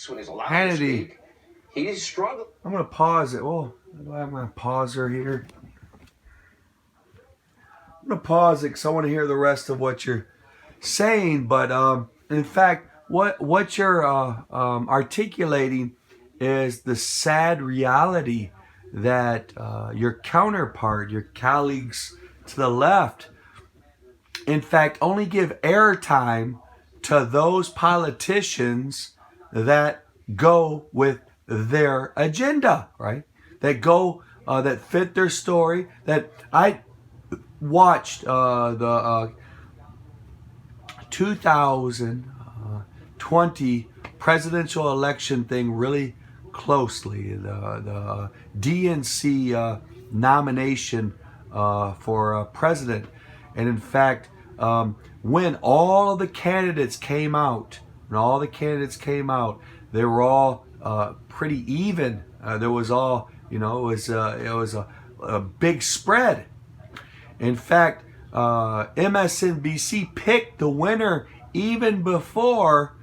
when he's allowed to Hannity. speak. He's struggling. I'm going to pause it. Oh, do I have my pauser here? I'm going to pause it because I want to hear the rest of what you're saying. But in fact, what you're articulating is the sad reality that your counterpart, your colleagues to the left, in fact, only give airtime to those politicians that go with their agenda, right? That go, that fit their story. That I watched the 2020 presidential election thing really closely. The DNC nomination for president, and in fact, when all the candidates came out, they were all pretty even. There was all, it was a big spread. In fact, MSNBC picked the winner even before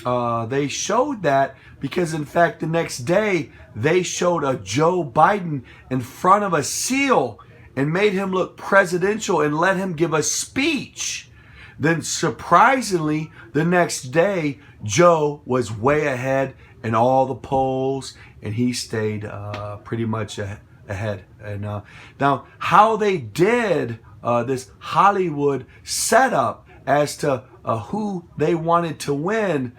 they showed that, because in fact the next day they showed a Joe Biden in front of a seal and made him look presidential and let him give a speech. Then surprisingly, the next day, Joe was way ahead in all the polls, and he stayed pretty much ahead. And now, how they did this Hollywood setup as to who they wanted to win,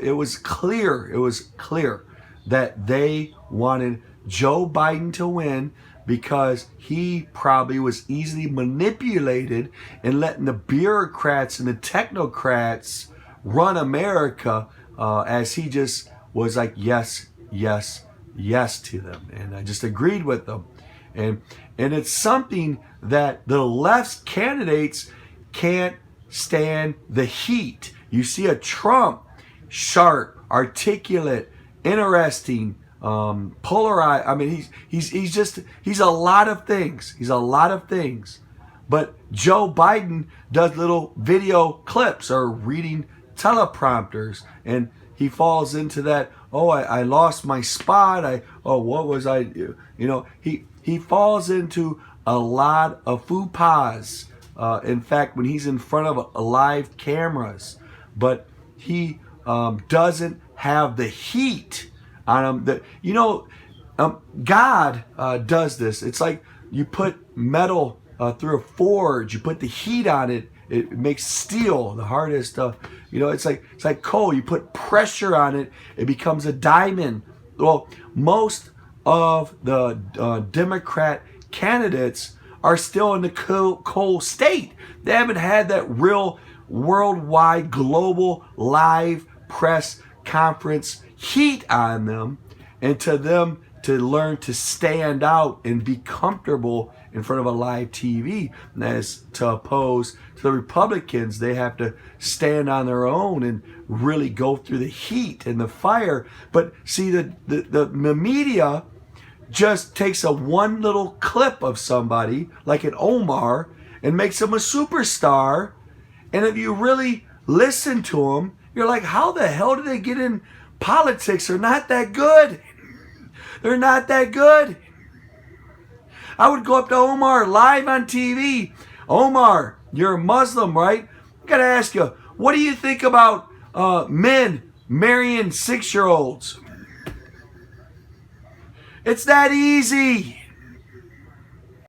it was clear. It was clear that they wanted Joe Biden to win, because he probably was easily manipulated and letting the bureaucrats and the technocrats run America, as he just was like, yes, yes, yes to them. And I just agreed with them. And it's something that the left's candidates can't stand the heat. You see a Trump, sharp, articulate, interesting, polarized. I mean, he's a lot of things. He's a lot of things. But Joe Biden does little video clips or reading teleprompters, and he falls into that. Oh, I lost my spot. What was I? He falls into a lot of faux pas. In fact, when he's in front of live cameras, but he doesn't have the heat on him. God does this. It's like you put metal through a forge. You put the heat on it. It makes steel the hardest. It's like coal. You put pressure on it. It becomes a diamond. Well, most of the Democrat candidates are still in the coal state. They haven't had that real worldwide, global, live press conference heat on them, and to them to learn to stand out and be comfortable in front of a live TV. As to oppose to the Republicans, they have to stand on their own and really go through the heat and the fire. But see, the media just takes a one little clip of somebody like an Omar and makes him a superstar. And if you really listen to him, you're like, how the hell did they get in politics? They're not that good. They're not that good. I would go up to Omar live on TV. Omar, you're a Muslim, right? I gotta ask you, what do you think about men marrying 6-year-olds? It's that easy.